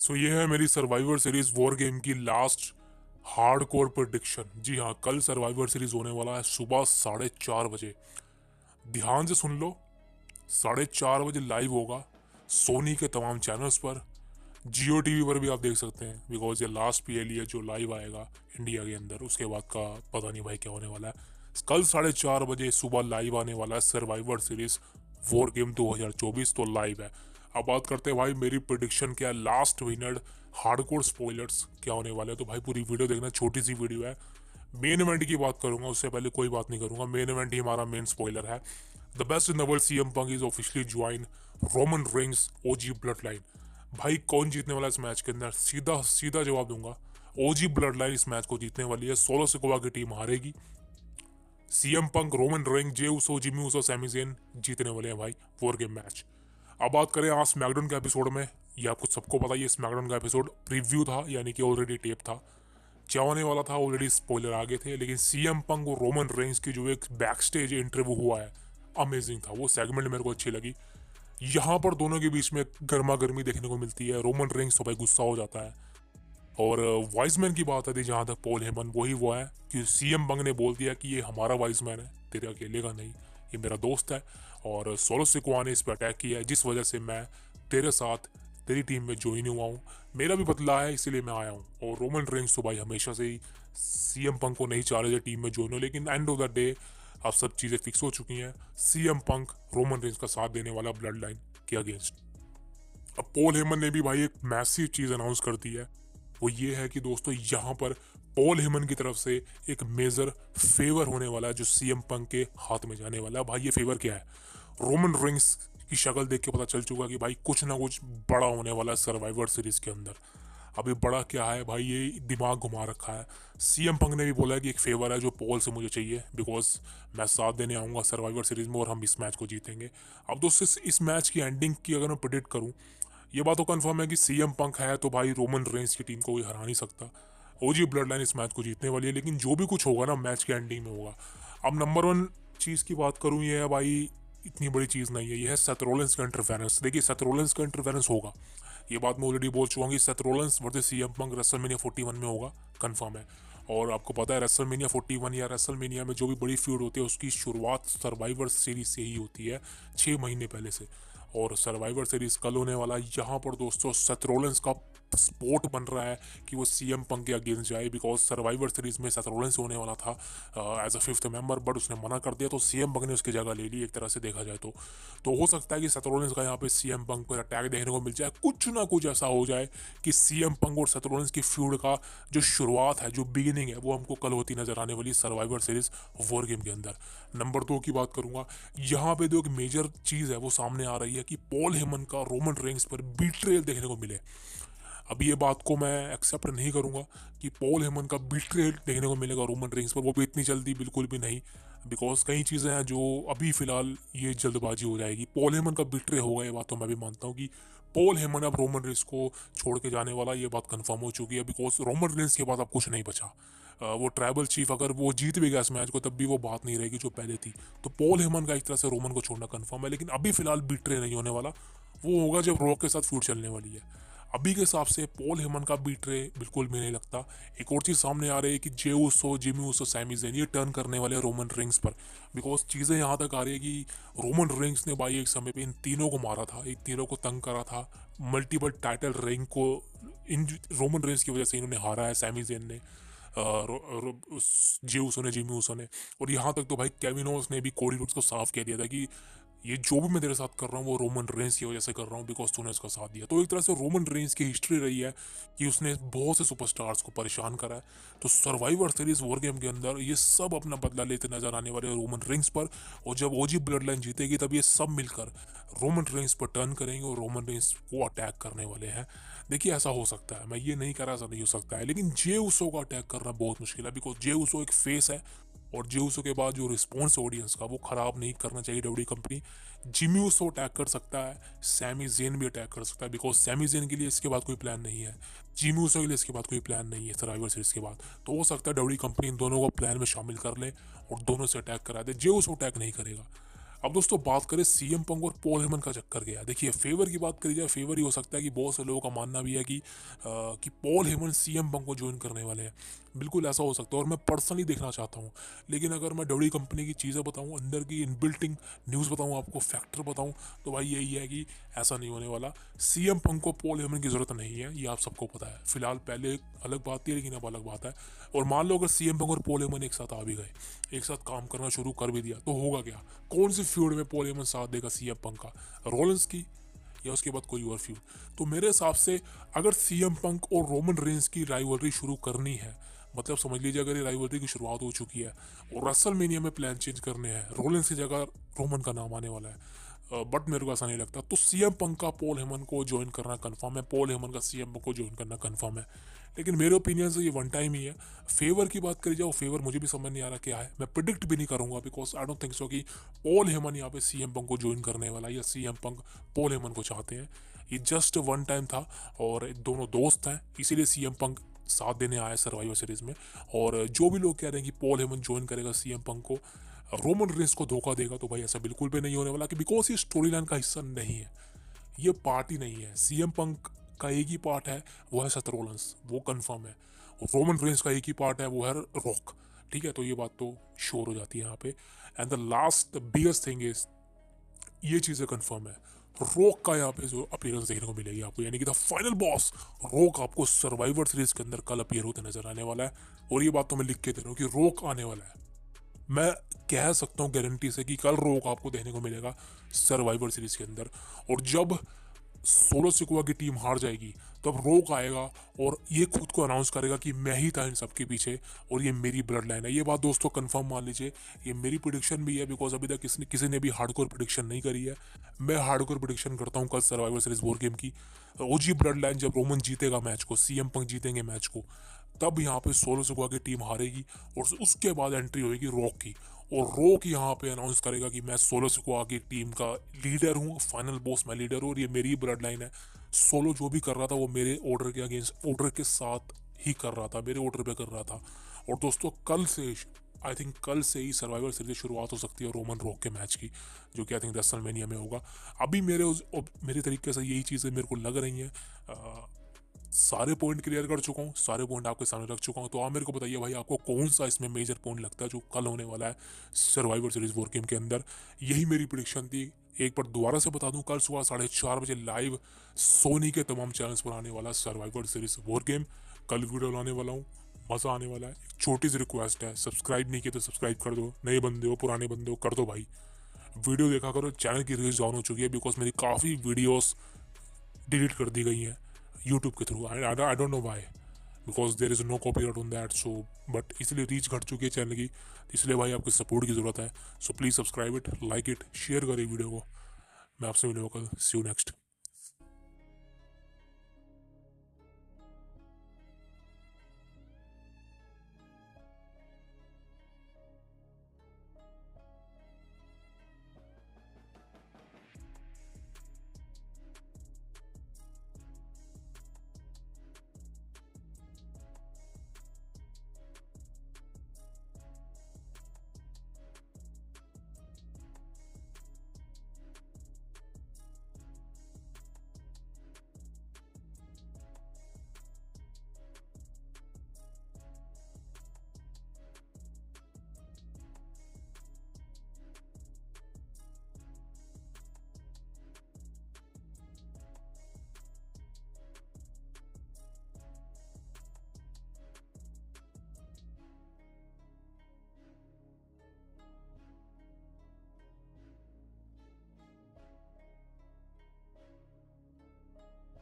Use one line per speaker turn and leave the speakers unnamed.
सो ये है मेरी सर्वाइवर सीरीज वॉर गेम की लास्ट हार्डकोर प्रेडिक्शन। जी हाँ, कल सर्वाइवर सीरीज होने वाला है सुबह 4:30 बजे। ध्यान से सुन लो, 4:30 बजे लाइव होगा सोनी के तमाम चैनल्स पर। जियो टीवी पर भी आप देख सकते हैं, बिकॉज ये लास्ट पीएलई है जो लाइव आएगा इंडिया के अंदर। उसके बाद का पता नहीं भाई क्या होने वाला है। कल 4:30 बजे सुबह लाइव आने वाला है सर्वाइवर सीरीज वॉर गेम 2024, तो लाइव है। अब बात करते हैं भाई मेरी प्रिडिक्शन क्या है, लास्ट मिनट हार्डकोर स्पॉयलर्स क्या होने वाले हैं। तो भाई पूरी वीडियो देखना, छोटी सी वीडियो है। मेन इवेंट की बात करूंगा, उससे पहले कोई बात नहीं करूंगा। मेन इवेंट ही हमारा मेन स्पॉइलर है। The best in the world CM Punk is officially join Roman rings OG blood line. भाई कौन जीतने वाला इस मैच के अंदर, सीधा सीधा जवाब दूंगा, ओजी ब्लड लाइन इस मैच को जीतने वाली है। सोलो सिकोवा की टीम हारेगी। सीएम पंक, रोमन रेंग, जे उसो, जिमी उसो, सैमी ज़ेन जीतने वाले हैं भाई वॉर गेम मैच। अब बात करें आज स्मैकडाउन के एपिसोड में, ये आपको सबको पता ही है, स्मैकडाउन का एपिसोड प्रीव्यू था, यानी कि ऑलरेडी टेप था, क्या होने वाला था ऑलरेडी स्पॉइलर आ गए थे। लेकिन सीएम पंक और रोमन रेंज की जो एक बैक स्टेज इंटरव्यू हुआ है, अमेजिंग था। वो सेगमेंट मेरे को अच्छी लगी। यहाँ पर दोनों के बीच में गर्मा गर्मी देखने को मिलती है। रोमन रेंज तो भाई गुस्सा हो जाता है। और वाइजमैन की बात आती है जहाँ तक, पॉल हेमन वही वो है कि सीएम पंग ने बोल दिया कि ये हमारा वाइजमैन है, तेरे अकेले का नहीं, ये मेरा दोस्त है। और सोलो सिकोआ ने इस पर अटैक किया है, जिस वजह से मैं तेरे साथ तेरी टीम में ज्वाइन हुआ हूँ। मेरा भी बदला है, इसीलिए मैं आया हूँ। और रोमन रेंज तो भाई हमेशा से ही सीएम पंक को नहीं चाह रहे थे टीम में ज्वाइन हो, लेकिन एंड ऑफ द डे अब सब चीज़ें फिक्स हो चुकी हैं। सीएम पंक रोमन रेंज का साथ देने वाला ब्लड लाइन के अगेंस्ट। अब पॉल हेमन ने भी भाई एक मैसिव चीज़ अनाउंस कर दी है। वो ये है कि दोस्तों यहाँ पर पॉल हेमन की तरफ से एक मेजर फेवर होने वाला है जो सीएम पंक के हाथ में जाने वाला है। भाई ये फेवर क्या है, रोमन रिंग्स की शक्ल देख के पता चल चुका कि भाई कुछ ना कुछ बड़ा होने वाला है सर्वाइवर सीरीज के अंदर। अभी बड़ा क्या है भाई, ये दिमाग घुमा रखा है। सीएम पंक ने भी बोला है कि एक फेवर है जो पॉल से मुझे चाहिए, बिकॉज मैं साथ देने आऊँगा सर्वाइवर सीरीज में और हम इस मैच को जीतेंगे। अब दोस्तों इस मैच की एंडिंग की अगर मैं प्रिडिक्ट करूँ, ये बात तो कंफर्म है कि सीएम पंक है तो भाई रोमन रेंज की टीम को कोई हरा नहीं सकता। ओजी ब्लड लाइन इस मैच को जीतने वाली है, लेकिन जो भी कुछ होगा ना मैच के एंडिंग में होगा। अब नंबर वन चीज़ की बात करूँ, ये है भाई, इतनी बड़ी चीज़ नहीं है, ये है सेथ रोलिंस का इंटरफेरेंस। देखिए सेथ रोलिंस का इंटरफेरेंस होगा, ये बात मैं ऑलरेडी बोल चुका हूँ कि Seth Rollins versus CM Punk WrestleMania 41 में होगा, कंफर्म है। और आपको पता है रेसलमेनिया 41 या रेसलमेनिया में जो भी बड़ी फ्यूड होती है उसकी शुरुआत सर्वाइवर सीरीज से ही होती है, 6 महीने पहले से। और सर्वाइवर सीरीज कल होने वाला है। यहाँ पर दोस्तों सेथ रोलिंस का स्पोर्ट बन रहा है कि वो सीएम पंक के अगेंस्ट जाए, बिकॉज सर्वाइवर सीरीज में सेथ रोलिंस होने वाला था as a 5th member, but उसने मना कर दिया, तो सीएम पंक ने उसकी जगह ले ली एक तरह से देखा जाए तो हो सकता है कि सेथ रोलिंस का यहाँ पे सीएम पंक पर अटैक देखने को मिल जाए। कुछ ना कुछ ऐसा हो जाए कि सीएम पंक और सेथ रोलिंस की फ्यूड का जो शुरुआत है, जो बिगिनिंग है, वो हमको कल होती नजर आने वाली सर्वाइवर सीरीज वॉर गेम के अंदर। नंबर 2 की बात करूंगा, यहाँ पे जो एक मेजर चीज़ है वो सामने आ रही है कि पॉल हेमन का रोमन रेंग्स पर बीट्रेल देखने को मिले। अब ये बात को मैं एक्सेप्ट नहीं करूंगा कि पॉल हेमन का बीट्रेल देखने को मिलेगा रोमन रेंग्स पर, वो भी इतनी जल्दी बिल्कुल भी नहीं। बिकॉज कई चीज़ें हैं जो अभी फिलहाल ये जल्दबाजी हो जाएगी। पॉल हेमन का बीट्रे होगा, ये बात तो मैं भी मानता हूँ कि पॉल हेमन अब रोमन रेंस को छोड़ के जाने वाला, ये बात कंफर्म हो चुकी है। बिकॉज रोमन रेंस के बाद अब कुछ नहीं बचा। वो ट्राइबल चीफ अगर वो जीत भी गया इस मैच को, तब भी वो बात नहीं रहेगी जो पहले थी। तो पॉल हेमन का एक तरह से रोमन को छोड़ना कंफर्म है, लेकिन अभी फिलहाल बीट्रे नहीं होने वाला। वो होगा जब रॉक के साथ फ्यूड चलने वाली है। अभी के हिसाब से पॉल हेमन का बीट्रे बिल्कुल भी नहीं लगता। एक और चीज़ सामने आ रही है कि जे उसो, जिमी उसो, सैमी ज़ेन ये टर्न करने वाले रोमन रिंग्स पर। बिकॉज चीज़ें यहाँ तक आ रही है कि रोमन रिंग्स ने भाई एक समय पे इन तीनों को मारा था, इन तीनों को तंग करा था। मल्टीपल टाइटल रिंग को इन रोमन रिंग्स की वजह से इन्होंने हारा है, सैमी ज़ेन ने, जे उसो ने, जिमी उसो ने। और यहाँ तक तो भाई केविन ओस ने भी कोडी रोड्स को साफ कह दिया था कि ये जो भी मैं तेरे साथ कर रहा हूँ वो रोमन रेंस की वजह से कर रहा हूँ, बिकॉज तूने उसका साथ दिया। तो एक तरह से रोमन रेंस की हिस्ट्री रही है कि उसने बहुत से सुपरस्टार्स को परेशान करा है। तो सर्वाइवर सीरीज वॉर गेम के अंदर ये सब अपना बदला लेते नजर आने वाले रोमन रेंस पर। और जब ओजी ब्लड लाइन जीतेगी तब ये सब मिलकर रोमन रेंस पर टर्न करेंगे और रोमन रेंस को अटैक करने वाले हैं। देखिए ऐसा हो सकता है, मैं ये नहीं कह रहा ऐसा नहीं हो सकता है, लेकिन जे उसो का अटैक करना बहुत मुश्किल है। बिकॉज जे उसो एक फेस है, और जे उसो के बाद जो रिस्पॉन्स ऑडियंस का वो खराब नहीं करना चाहिए W company. Jimmy Uso attack कर सकता है, सैमी जेन भी अटैक कर सकता है, बिकॉज सैमी जेन के लिए इसके बाद कोई प्लान नहीं है, जिमी उसो के लिए इसके बाद कोई प्लान नहीं है सर्वाइवर सीरीज के बाद। तो हो सकता है डब्ल्यू कंपनी इन दोनों को प्लान में शामिल कर ले और दोनों से अटैक करा दे। जे उसो अटैक नहीं करेगा। अब दोस्तों बात करें सीएम पंक और पॉल हेमन का चक्कर गया। देखिए फेवर की बात करी जाए, फेवर ही हो सकता है कि बहुत से लोगों का मानना भी है कि पॉल हेमन सीएम पंक को ज्वाइन करने वाले हैं। बिल्कुल ऐसा हो सकता है और मैं पर्सनली देखना चाहता हूँ। लेकिन अगर मैं डब्ल्यू कंपनी की चीज़ें बताऊँ, अंदर की इनबिल्टिंग न्यूज़ बताऊँ, आपको फैक्टर बताऊँ, तो भाई यही है कि ऐसा नहीं होने वाला। सीएम पंक को पॉल हेमन की ज़रूरत नहीं है, ये आप सबको पता है। फिलहाल पहले एक अलग बात थी, लेकिन अब अलग बात है। और मान लो अगर सीएम पंक और पॉल हेमन एक साथ आ भी गए, एक साथ काम करना शुरू कर भी दिया, तो होगा क्या? कौन सी फ्यूड में पॉल हेमन साथ देगा सीएम पंक का? रोलेंस की, या उसके बाद कोई और फ्यूड? तो मेरे हिसाब से अगर सीएम पंक और रोमन रेंस की राइवलरी शुरू करनी है, मतलब समझ लीजिए अगर ये राइवलरी की शुरुआत हो चुकी है और रेसलमेनिया में प्लान चेंज करने हैं, रोलेंस की जगह रोमन का नाम आने वाला है, बट मेरे को ऐसा नहीं लगता। तो सीएम पंक का पॉल हेमन को ज्वाइन करना कंफर्म है, पॉल हेमन का सीएम पंक को ज्वाइन करना कंफर्म है। लेकिन मेरे ओपिनियन से ये वन टाइम ही है। फेवर की बात करी जाओ, फेवर मुझे भी समझ नहीं आ रहा क्या है, मैं प्रिडिक्ट भी नहीं करूंगा, because I don't think so कि पॉल हेमन यहाँ पे सीएम पंक को ज्वाइन करने वाला है या सीएम पंक पॉल हेमन को चाहते हैं। ये जस्ट वन टाइम था और दोनों दोस्त हैं, इसीलिए सीएम पंक साथ देने आया सर्वाइवर सीरीज में। और जो भी लोग कह रहे हैं कि पॉल हेमन ज्वाइन करेगा सीएम पंक को, रोमन रेंस को धोखा देगा, तो भाई ऐसा बिल्कुल भी नहीं होने वाला, कि बिकॉज ये स्टोरी लाइन का हिस्सा नहीं है, ये पार्ट ही नहीं है। सीएम पंक का एक ही पार्ट है, वो है सेथ रोलेंस, वो कंफर्म है। और रोमन रेंस का एक ही पार्ट है, वो है रॉक। ठीक है, तो ये बात तो श्योर हो जाती है यहाँ पे। And the last biggest thing is, ये चीज़ें कंफर्म है, रॉक का यहाँ पे जो अपीयरेंस देखने को मिलेगी आपको, यानी कि द फाइनल बॉस रॉक आपको सर्वाइवर सीरीज के अंदर कल अपीयर होते नजर आने वाला है। और ये बात तो मैं लिख के दे रहा हूँ कि रॉक आने वाला है। मैं कह सकता हूँ गारंटी से कि कल रॉक आपको देखने को मिलेगा सर्वाइवर सीरीज के अंदर। और जब सोलो सिकुआ की टीम हार जाएगी, तब रॉक आएगा और ये खुद को अनाउंस करेगा कि मैं ही था इन सबके पीछे और ये मेरी ब्लड लाइन है। ये बात दोस्तों कंफर्म मान लीजिए, ये मेरी प्रिडिक्शन भी है, बिकॉज अभी तक किसी ने भी हार्डकोर प्रिडिक्शन नहीं करी है। मैं हार्डकोर प्रिडिक्शन करता हूँ कल सर्वाइवर सीरीज वॉर गेम की। ओजी ब्लड लाइन, जब रोमन जीतेगा मैच को, सीएम पंक जीतेंगे मैच को, तब यहाँ पे सोलो सिकुआ की टीम हारेगी और उसके बाद एंट्री होगी रॉक की। और रॉक यहाँ पे अनाउंस करेगा कि मैं सोलो सिकुआ की टीम का लीडर हूँ, फाइनल बॉस मैं लीडर हूँ और ये मेरी ब्लड लाइन है। सोलो जो भी कर रहा था वो मेरे ऑर्डर के अगेंस्ट, ऑर्डर के साथ ही कर रहा था, मेरे ऑर्डर पे कर रहा था। और दोस्तों कल से, आई थिंक कल से ही सर्वाइवर सीरीज शुरुआत हो सकती है रोमन रॉक के मैच की, जो कि आई थिंक रेसलमेनिया में होगा। अभी मेरे तरीके से यही चीज़ें मेरे को लग रही हैं। सारे पॉइंट क्लियर कर चुका हूँ, सारे पॉइंट आपके सामने रख चुका हूँ। तो आप मेरे को बताइए भाई, आपको कौन सा इसमें मेजर पॉइंट लगता है जो कल होने वाला है सर्वाइवर सीरीज वॉर गेम के अंदर? यही मेरी प्रिडिक्शन थी। एक बार दोबारा से बता दूं, कल सुबह 4:30 बजे लाइव सोनी के तमाम चैनल्स पर आने वाला सर्वाइवर सीरीज वॉर गेम। कल वीडियो लाने वाला हूँ, मज़ा आने वाला है। एक छोटी सी रिक्वेस्ट है, सब्सक्राइब नहीं किया तो सब्सक्राइब कर दो, नए बंदे हो पुराने बंदे हो कर दो भाई। वीडियो देखा करो, चैनल की रीच डाउन हो चुकी है बिकॉज मेरी काफ़ी वीडियोस डिलीट कर दी गई हैं यूट्यूब के थ्रू। I don't know why, because there is no copyright on that. So but इसलिए रीच घट चुकी है चैनल की, इसलिए भाई आपकी सपोर्ट की ज़रूरत है। So please subscribe it, like it, share करें वीडियो को। मैं आपसे मिलूंगा कल। सी यू नेक्स्ट।